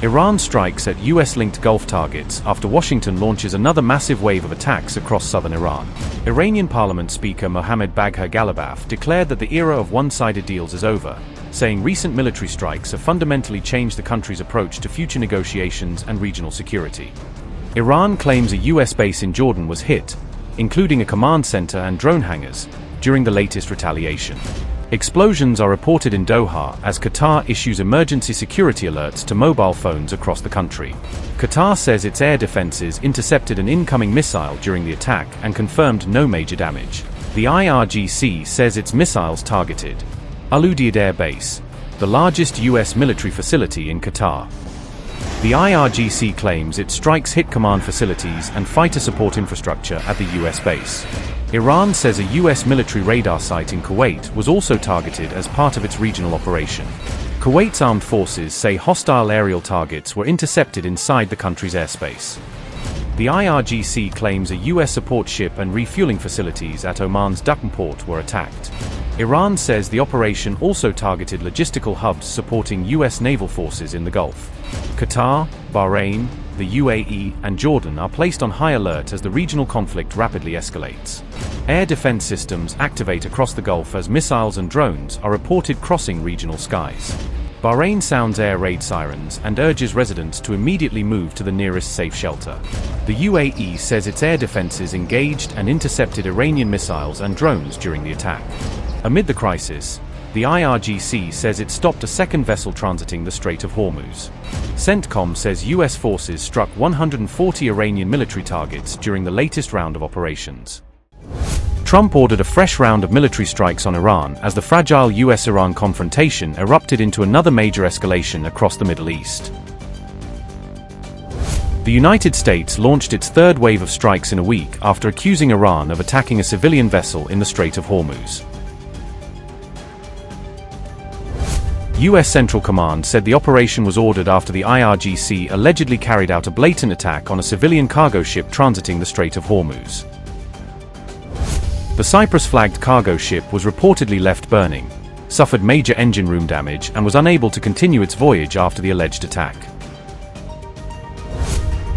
Iran strikes at US-linked Gulf targets after Washington launches another massive wave of attacks across southern Iran. Iranian Parliament Speaker Mohammad Bagher Ghalibaf declared that the era of one-sided deals is over, saying recent military strikes have fundamentally changed the country's approach to future negotiations and regional security. Iran claims a US base in Jordan was hit, including a command center and drone hangars, during the latest retaliation. Explosions are reported in Doha as Qatar issues emergency security alerts to mobile phones across the country. Qatar says its air defenses intercepted an incoming missile during the attack and confirmed no major damage. The IRGC says its missiles targeted Udeid Air Base, the largest US military facility in Qatar. The IRGC claims its strikes hit command facilities and fighter support infrastructure at the US base. Iran says a US military radar site in Kuwait was also targeted as part of its regional operation. Kuwait's armed forces say hostile aerial targets were intercepted inside the country's airspace. The IRGC claims a US support ship and refueling facilities at Oman's Duqm port were attacked. Iran says the operation also targeted logistical hubs supporting US naval forces in the Gulf. Qatar, Bahrain, the UAE, and Jordan are placed on high alert as the regional conflict rapidly escalates. Air defense systems activate across the Gulf as missiles and drones are reported crossing regional skies. Bahrain sounds air raid sirens and urges residents to immediately move to the nearest safe shelter. The UAE says its air defenses engaged and intercepted Iranian missiles and drones during the attack. Amid the crisis, the IRGC says it stopped a second vessel transiting the Strait of Hormuz. CENTCOM says US forces struck 140 Iranian military targets during the latest round of operations. Trump ordered a fresh round of military strikes on Iran as the fragile US-Iran confrontation erupted into another major escalation across the Middle East. The United States launched its third wave of strikes in a week after accusing Iran of attacking a civilian vessel in the Strait of Hormuz. US Central Command said the operation was ordered after the IRGC allegedly carried out a blatant attack on a civilian cargo ship transiting the Strait of Hormuz. The Cyprus-flagged cargo ship was reportedly left burning, suffered major engine room damage, and was unable to continue its voyage after the alleged attack.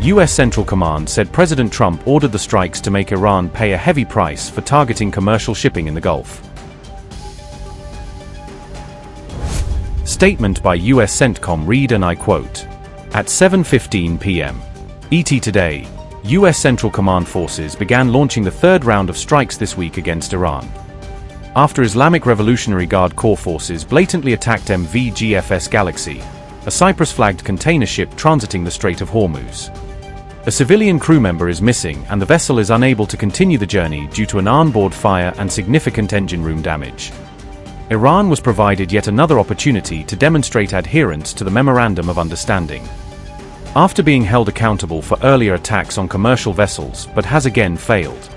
US Central Command said President Trump ordered the strikes to make Iran pay a heavy price for targeting commercial shipping in the Gulf. Statement by US CENTCOM read, and I quote, "At 7:15 p.m. ET today, US Central Command forces began launching the third round of strikes this week against Iran. After Islamic Revolutionary Guard Corps forces blatantly attacked MV GFS Galaxy, a Cyprus-flagged container ship transiting the Strait of Hormuz. A civilian crew member is missing and the vessel is unable to continue the journey due to an onboard fire and significant engine room damage. Iran was provided yet another opportunity to demonstrate adherence to the Memorandum of Understanding. After being held accountable for earlier attacks on commercial vessels, but has again failed.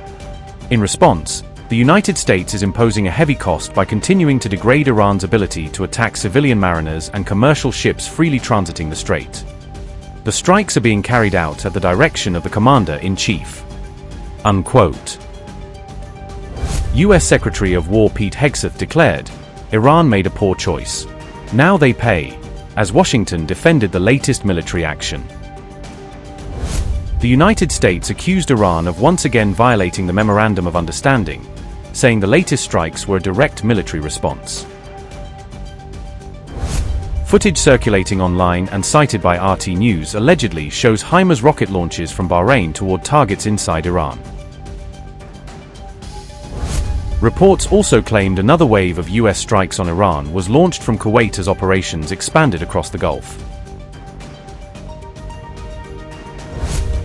In response, the United States is imposing a heavy cost by continuing to degrade Iran's ability to attack civilian mariners and commercial ships freely transiting the strait. The strikes are being carried out at the direction of the Commander-in-Chief." Unquote. US Secretary of War Pete Hegseth declared, "Iran made a poor choice. Now they pay," as Washington defended the latest military action. The United States accused Iran of once again violating the Memorandum of Understanding, saying the latest strikes were a direct military response. Footage circulating online and cited by RT News allegedly shows HIMARS rocket launches from Bahrain toward targets inside Iran. Reports also claimed another wave of US strikes on Iran was launched from Kuwait as operations expanded across the Gulf.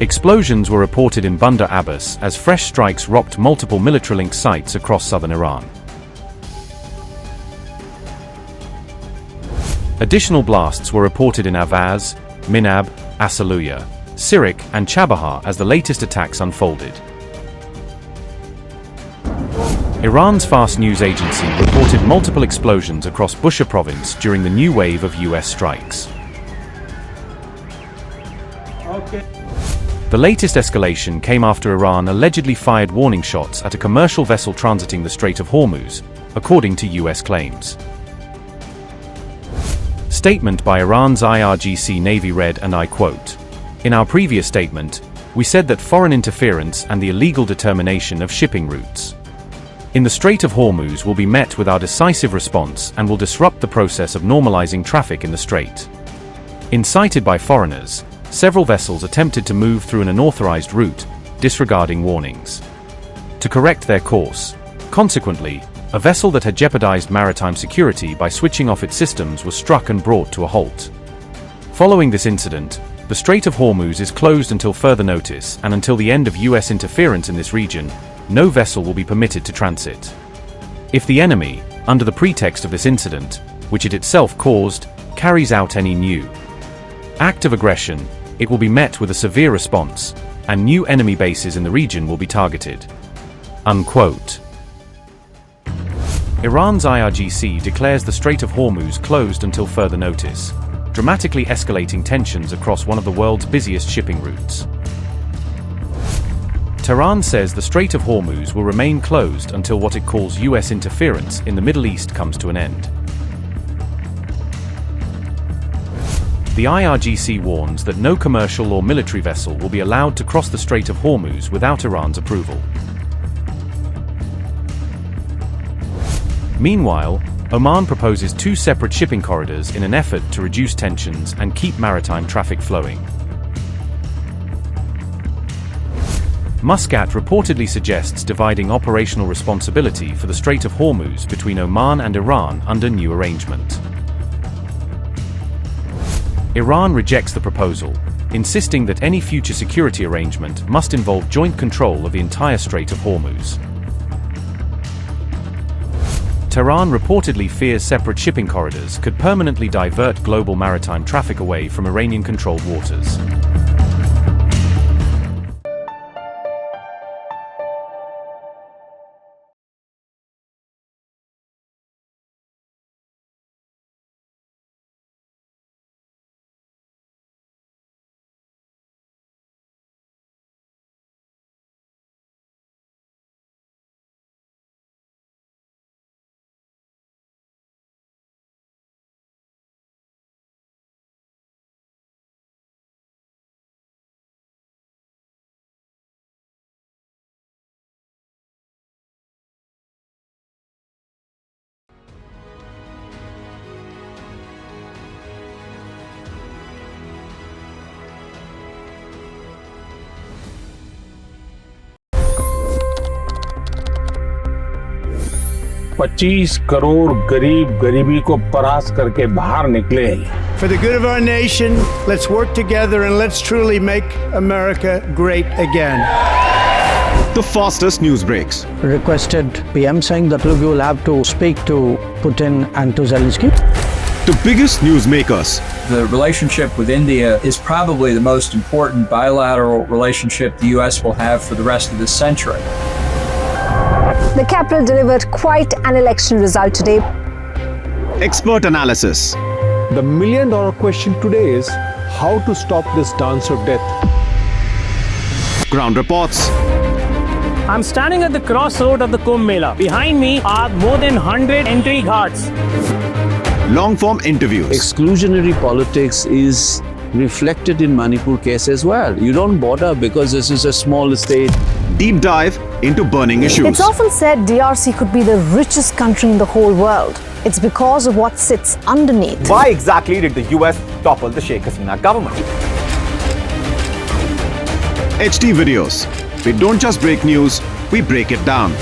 Explosions were reported in Bandar Abbas as fresh strikes rocked multiple military-linked sites across southern Iran. Additional blasts were reported in Avaz, Minab, Asaluya, Sirik, and Chabahar as the latest attacks unfolded. Iran's Fars news agency reported multiple explosions across Bushehr province during the new wave of US strikes. The latest escalation came after Iran allegedly fired warning shots at a commercial vessel transiting the Strait of Hormuz, according to US claims. statement by Iran's IRGC Navy read, and I quote, "In our previous statement, we said that foreign interference and the illegal determination of shipping routes in the Strait of Hormuz will be met with our decisive response and will disrupt the process of normalizing traffic in the strait. Incited by foreigners, several vessels attempted to move through an unauthorized route, disregarding warnings. To correct their course, consequently, a vessel that had jeopardized maritime security by switching off its systems was struck and brought to a halt. Following this incident, the Strait of Hormuz is closed until further notice, and until the end of US interference in this region, no vessel will be permitted to transit. If the enemy, under the pretext of this incident, which it itself caused, carries out any new act of aggression, it will be met with a severe response, and new enemy bases in the region will be targeted." Unquote. Iran's IRGC declares the Strait of Hormuz closed until further notice, dramatically escalating tensions across one of the world's busiest shipping routes. Tehran says the Strait of Hormuz will remain closed until what it calls US interference in the Middle East comes to an end. The IRGC warns that no commercial or military vessel will be allowed to cross the Strait of Hormuz without Iran's approval. Meanwhile, Oman proposes 2 separate shipping corridors in an effort to reduce tensions and keep maritime traffic flowing. Muscat reportedly suggests dividing operational responsibility for the Strait of Hormuz between Oman and Iran under new arrangement. Iran rejects the proposal, insisting that any future security arrangement must involve joint control of the entire Strait of Hormuz. Tehran reportedly fears separate shipping corridors could permanently divert global maritime traffic away from Iranian-controlled waters. $25 crore गरीब गरीबी को परास्त करके बाहर निकले। For the good of our nation, let's work together and let's truly make America great again. The fastest news breaks. Requested PM saying that look, you will have to speak to Putin and to Zelensky. The biggest news makers. The relationship with India is probably the most important bilateral relationship the US will have for the rest of this century. The capital delivered quite an election result today. Expert analysis. The million-dollar question today is how to stop this dance of death. Ground reports. I'm standing at the crossroad of the Kumbh Mela. Behind me are more than 100 entry ghats. Long-form interviews. Exclusionary politics is reflected in Manipur case as well. You don't bother because this is a small state. Deep dive into burning issues. It's often said DRC could be the richest country in the whole world. It's because of what sits underneath. Why exactly did the US topple the Sheikh Hasina government? HT videos. We don't just break news, we break it down.